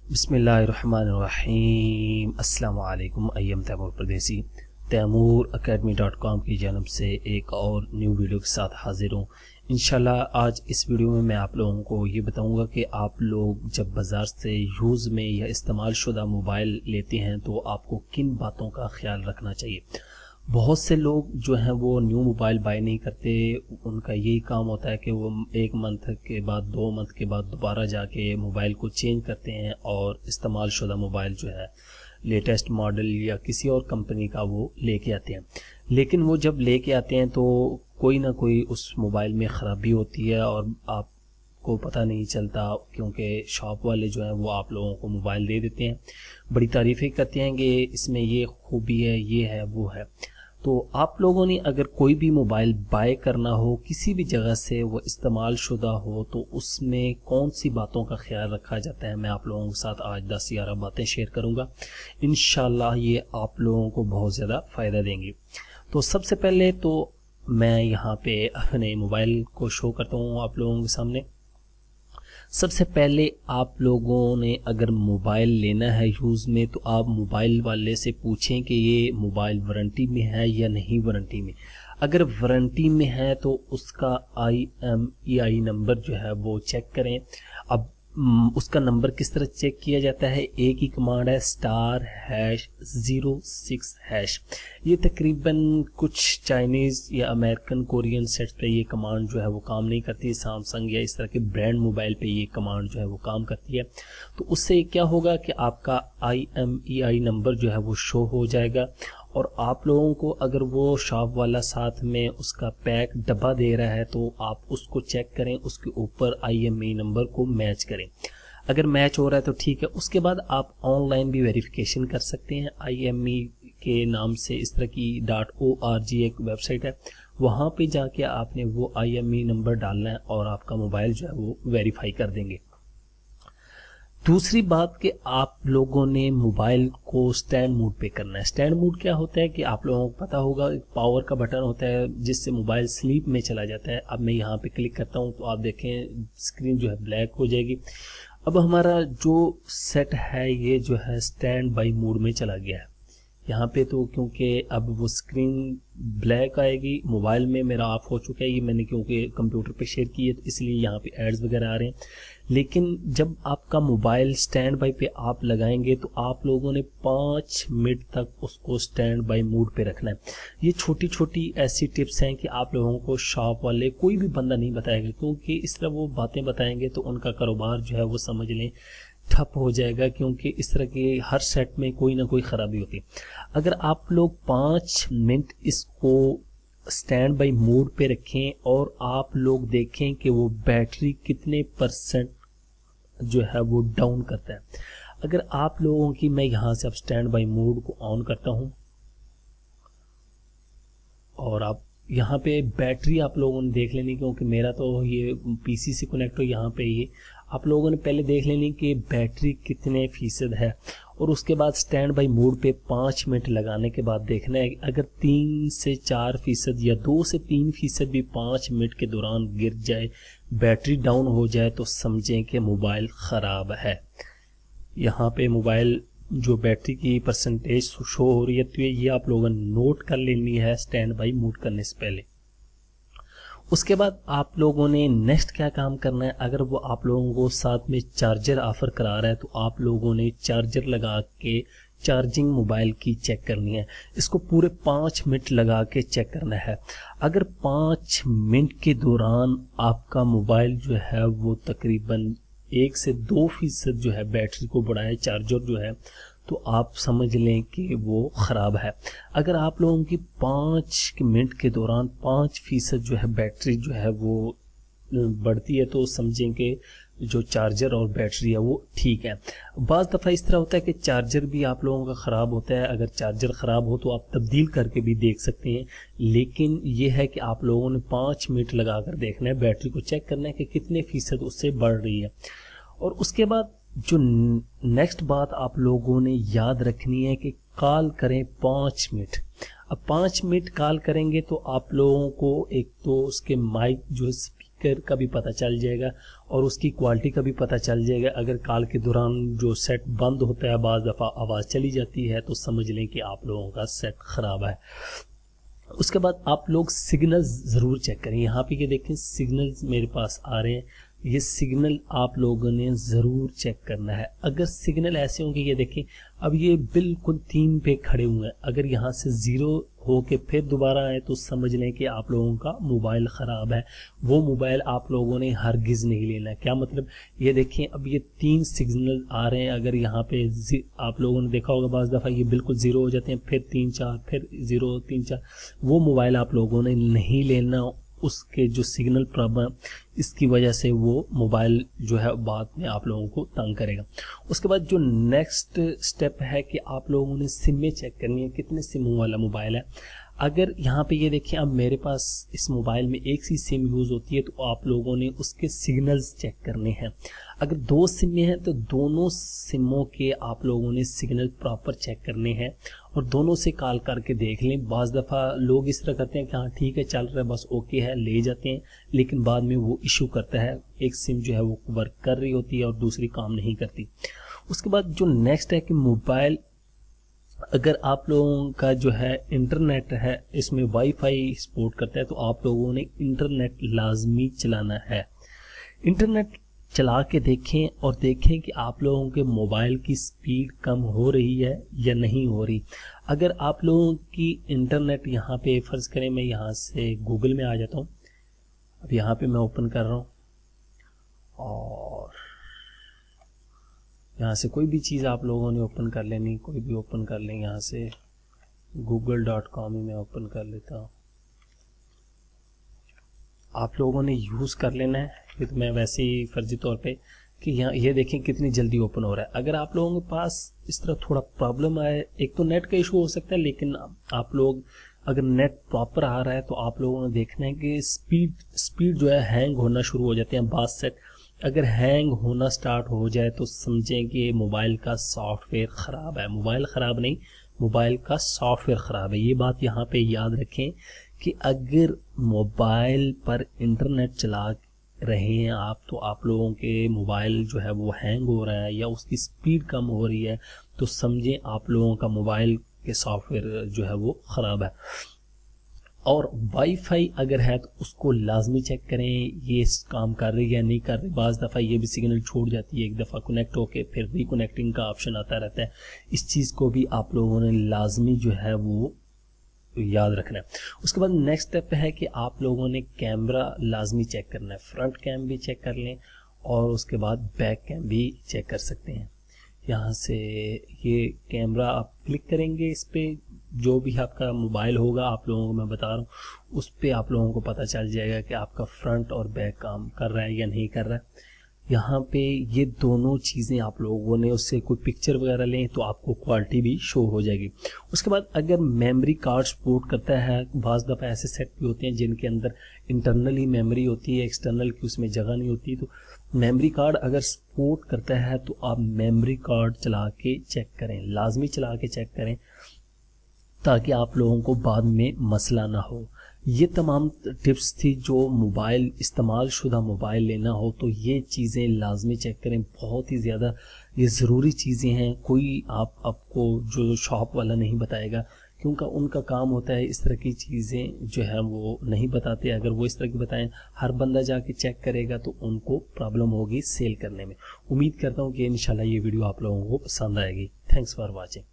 बिस्मिल्लाहिर्रहमानिर्रहीम। अस्सलाम वालेकुम। अय्यम तैमूर परदेसी तैमूर academy.com की जानब से एक और न्यू वीडियो के साथ हाजिर हूँ। इंशाल्लाह आज इस वीडियो में मैं आप लोगों को ये बताऊंगा कि आप लोग जब बाज़ार से यूज़ में या इस्तेमाल शुदा मोबाइल लेते हैं तो आपको किन बातों का ख्याल रखना चाहिए। बहुत से लोग जो हैं वो न्यू मोबाइल बाय नहीं करते। उनका यही काम होता है कि वो एक मंथ के बाद 2 मंथ के बाद दोबारा जाके मोबाइल को चेंज करते हैं और इस्तेमाल शुदा मोबाइल जो है लेटेस्ट मॉडल या किसी और कंपनी का वो लेके आते हैं। लेकिन वो जब लेके आते हैं तो कोई ना कोई उस मोबाइल में ख़राबी होती है और आपको पता नहीं चलता, क्योंकि शॉप वाले जो हैं वो आप लोगों को मोबाइल दे देते हैं, बड़ी तारीफ़ें करते हैं कि इसमें ये खूबी है, ये है, वो है। तो आप लोगों ने अगर कोई भी मोबाइल बाय करना हो किसी भी जगह से, वो इस्तेमाल शुदा हो, तो उसमें कौन सी बातों का ख्याल रखा जाता है, मैं आप लोगों के साथ आज 10-11 बातें शेयर करूंगा। इंशाल्लाह ये आप लोगों को बहुत ज़्यादा फ़ायदा देंगी। तो सबसे पहले तो मैं यहाँ पे अपने मोबाइल को शो करता हूँ आप लोगों के सामने। सबसे पहले आप लोगों ने अगर मोबाइल लेना है यूज़ में तो आप मोबाइल वाले से पूछें कि ये मोबाइल वारंटी में है या नहीं वारंटी में। अगर वारंटी में है तो उसका IMEI नंबर जो है वो चेक करें। अब उसका नंबर किस तरह चेक किया जाता है, एक ही कमांड है *#06#। ये तकरीबन कुछ चाइनीज़ या अमेरिकन कोरियन सेट्स पे ये कमांड जो है वो काम नहीं करती। सैमसंग या इस तरह के ब्रांड मोबाइल पे ये कमांड जो है वो काम करती है। तो उससे क्या होगा कि आपका IMEI नंबर जो है वो शो हो जाएगा और आप लोगों को अगर वो शॉप वाला साथ में उसका पैक डब्बा दे रहा है तो आप उसको चेक करें, उसके ऊपर IMEI नंबर को मैच करें। अगर मैच हो रहा है तो ठीक है। उसके बाद आप ऑनलाइन भी वेरिफिकेशन कर सकते हैं। IMEI के नाम से इस तरह की .org एक वेबसाइट है, वहाँ पे जाके आपने वो IMEI नंबर डालना है और आपका मोबाइल जो है वो वेरीफाई कर देंगे। दूसरी बात कि आप लोगों ने मोबाइल को स्टैंड मोड पे करना है। स्टैंड मोड क्या होता है कि आप लोगों को पता होगा, एक पावर का बटन होता है जिससे मोबाइल स्लीप में चला जाता है। अब मैं यहाँ पे क्लिक करता हूँ तो आप देखें स्क्रीन जो है ब्लैक हो जाएगी। अब हमारा जो सेट है ये जो है स्टैंड बाई मोड में चला गया है यहाँ पे। तो क्योंकि अब वो स्क्रीन ब्लैक आएगी, मोबाइल में मेरा ऑफ हो चुका है, ये मैंने क्योंकि कंप्यूटर पे शेयर की है तो इसलिए यहाँ पे एड्स वगैरह आ रहे हैं। लेकिन जब आपका मोबाइल स्टैंड बाई पे आप लगाएंगे तो आप लोगों ने 5 मिनट तक उसको स्टैंड बाई मोड पे रखना है। ये छोटी छोटी ऐसी टिप्स हैं कि आप लोगों को शॉप वाले कोई भी बंदा नहीं बताएगा, क्योंकि इस तरह वो बातें बताएंगे तो उनका कारोबार जो है वो समझ लें ठप हो जाएगा, क्योंकि इस तरह के हर सेट में कोई ना कोई ख़राबी होती है। अगर आप लोग 5 मिनट इसको स्टैंड बाई मोड पे रखें और आप लोग देखें कि वो बैटरी कितने % जो है वो डाउन करता है। अगर आप लोगों की, मैं यहाँ से अब स्टैंड बाई मोड को ऑन करता हूँ और आप यहाँ पे बैटरी आप लोगों ने देख लेनी, क्योंकि मेरा तो ये PC से कनेक्ट हो, यहाँ पे ये आप लोगों ने पहले देख लेनी कि बैटरी कितने % है और उसके बाद स्टैंड बाई मोड पे 5 मिनट लगाने के बाद देखना है। अगर 3 से 4% या 2 से 3% भी 5 मिनट के दौरान गिर जाए, बैटरी डाउन हो जाए, तो समझें कि मोबाइल ख़राब है। यहाँ पे मोबाइल जो बैटरी की % शो हो रही है तो ये आप लोगों ने नोट कर लेनी है स्टैंड बाई मोड करने से पहले। उसके बाद आप लोगों ने नेक्स्ट क्या काम करना है, अगर वो आप लोगों को साथ में चार्जर ऑफर करा रहा है तो आप लोगों ने चार्जर लगा के चार्जिंग मोबाइल की चेक करनी है। इसको पूरे 5 मिनट लगा के चेक करना है। अगर 5 मिनट के दौरान आपका मोबाइल जो है वो तकरीबन 1 से 2% जो है बैटरी को बढ़ाए चार्जर जो है, तो आप समझ लें कि वो ख़राब है। अगर आप लोगों की 5 मिनट के दौरान 5% जो है बैटरी जो है वो बढ़ती है तो समझें कि जो चार्जर और बैटरी है वो ठीक है। बाज़ दफ़ा इस तरह होता है कि चार्जर भी आप लोगों का ख़राब होता है। अगर चार्जर ख़राब हो तो आप तब्दील करके भी देख सकते हैं, लेकिन ये है कि आप लोगों ने 5 मिनट लगा कर देखना है, बैटरी को चेक करना है कि कितने % उससे बढ़ रही है। और उसके बाद जो नेक्स्ट बात आप लोगों ने याद रखनी है कि कॉल करें 5 मिनट। अब 5 मिनट कॉल करेंगे तो आप लोगों को एक तो उसके माइक जो स्पीकर का भी पता चल जाएगा और उसकी क्वालिटी का भी पता चल जाएगा। अगर कॉल के दौरान जो सेट बंद होता है, बाज़ दफ़ा आवाज़ चली जाती है, तो समझ लें कि आप लोगों का सेट ख़राब है। उसके बाद आप लोग सिग्नल्स ज़रूर चेक करें। यहाँ पे ये देखें सिग्नल्स मेरे पास आ रहे हैं, ये सिग्नल आप लोगों ने ज़रूर चेक करना है। अगर सिग्नल ऐसे होंगे, ये देखें अब ये बिल्कुल 3 पे खड़े हुए हैं, अगर यहाँ से 0 हो के फिर दोबारा आए तो समझ लें कि आप लोगों का मोबाइल ख़राब है। वो मोबाइल आप लोगों ने हरगिज़ नहीं लेना है। क्या मतलब, ये देखें अब ये 3 सिग्नल आ रहे हैं। अगर यहाँ पे आप लोगों ने देखा होगा बाज़ दफ़ा ये बिल्कुल 0 हो जाते हैं, फिर 3 4, फिर 0 3 4, वो मोबाइल आप लोगों ने नहीं लेना। उसके जो सिग्नल प्रॉब्लम, इसकी वजह से वो मोबाइल जो है बाद में आप लोगों को तंग करेगा। उसके बाद जो नेक्स्ट स्टेप है कि आप लोगों ने सिमें चेक करनी है, कितने सिमों वाला मोबाइल है। अगर यहाँ पे ये देखें, अब मेरे पास इस मोबाइल में एक सी सिम यूज़ होती है, तो आप लोगों ने उसके सिग्नल्स चेक करने हैं। अगर 2 सिमें हैं तो दोनों सिमों के आप लोगों ने सिग्नल प्रॉपर चेक करने हैं और दोनों से कॉल करके देख लें। बाज़ दफ़ा लोग इस तरह करते हैं कि हाँ ठीक है चल रहा है, बस ओके है, ले जाते हैं, लेकिन बाद में वो इशू करता है, एक सिम जो है वो वर्क कर रही होती है और दूसरी काम नहीं करती। उसके बाद जो नेक्स्ट है कि मोबाइल, अगर आप लोगों का जो है इंटरनेट है, इसमें वाईफाई सपोर्ट करता है, तो आप लोगों ने इंटरनेट लाजमी चलाना है। इंटरनेट चला के देखें और देखें कि आप लोगों के मोबाइल की स्पीड कम हो रही है या नहीं हो रही। अगर आप लोगों की इंटरनेट यहाँ पे, फ़र्ज़ करें मैं यहाँ से गूगल में आ जाता हूँ, अब यहाँ पे मैं ओपन कर रहा हूँ और यहाँ से कोई भी चीज़ आप लोगों ने ओपन कर लेनी, कोई भी ओपन कर लें। यहाँ से google.com ही मैं ओपन कर लेता हूँ, आप लोगों ने यूज़ कर लेना है। फिर तो मैं वैसे ही फर्जी तौर पे कि यहाँ ये देखें कितनी जल्दी ओपन हो रहा है। अगर आप लोगों के पास इस तरह थोड़ा प्रॉब्लम आए, एक तो नेट का इशू हो सकता है, लेकिन आप लोग अगर नेट प्रॉपर आ रहा है तो आप लोगों ने देखना है कि स्पीड जो है हैंग होना शुरू हो जाते हैं। बास सेट अगर हैंग होना स्टार्ट हो जाए तो समझें कि मोबाइल का सॉफ्टवेयर ख़राब है। मोबाइल ख़राब नहीं, मोबाइल का सॉफ्टवेयर ख़राब है। ये बात यहाँ पे याद रखें कि अगर मोबाइल पर इंटरनेट चला रहे हैं आप, तो आप लोगों के मोबाइल जो है वो हैंग हो रहा है या उसकी स्पीड कम हो रही है, तो समझें आप लोगों का मोबाइल के सॉफ्टवेयर जो है वो ख़राब है। और वाईफाई अगर है तो उसको लाजमी चेक करें, ये काम कर रही है या नहीं कर रही। बाज़ दफ़ा ये भी सिग्नल छोड़ जाती है, एक दफ़ा कनेक्ट होके फिर रिकनेक्टिंग का ऑप्शन आता रहता है। इस चीज़ को भी आप लोगों ने लाजमी जो है वो याद रखना है। उसके बाद नेक्स्ट स्टेप है कि आप लोगों ने कैमरा लाजमी चेक करना है। फ्रंट कैम भी चेक कर लें और उसके बाद बैक कैम भी चेक कर सकते हैं। यहाँ से ये कैमरा आप क्लिक करेंगे, इस पर जो भी आपका मोबाइल होगा, आप लोगों को मैं बता रहा हूँ, उस पर आप लोगों को पता चल जाएगा कि आपका फ्रंट और बैक काम कर रहा है या नहीं कर रहा है। यहाँ पे ये दोनों चीज़ें आप लोगों ने उससे कोई पिक्चर वगैरह लें तो आपको क्वालिटी भी शो हो जाएगी। उसके बाद अगर मेमोरी कार्ड सपोर्ट करता है, बाज़ दफ़ा ऐसे सेट भी होते हैं जिनके अंदर इंटरनली मेमोरी होती है, एक्सटर्नल की उसमें जगह नहीं होती, तो मेमोरी कार्ड अगर सपोर्ट करता है तो आप मेमोरी कार्ड चला के चेक करें, लाजमी चला के चेक करें, ताकि आप लोगों को बाद में मसला ना हो। ये तमाम टिप्स थी जो मोबाइल इस्तेमाल शुदा मोबाइल लेना हो तो ये चीज़ें लाजमी चेक करें। बहुत ही ज़्यादा ये ज़रूरी चीज़ें हैं, कोई आपको जो शॉप वाला नहीं बताएगा, क्योंकि उनका काम होता है इस तरह की चीज़ें जो है वो नहीं बताते। अगर वो इस तरह की बताएं, हर बंदा जाके चेक करेगा तो उनको प्रॉब्लम होगी सेल करने में। उम्मीद करता हूँ कि इंशाल्लाह ये वीडियो आप लोगों को पसंद आएगी। Thanks for watching.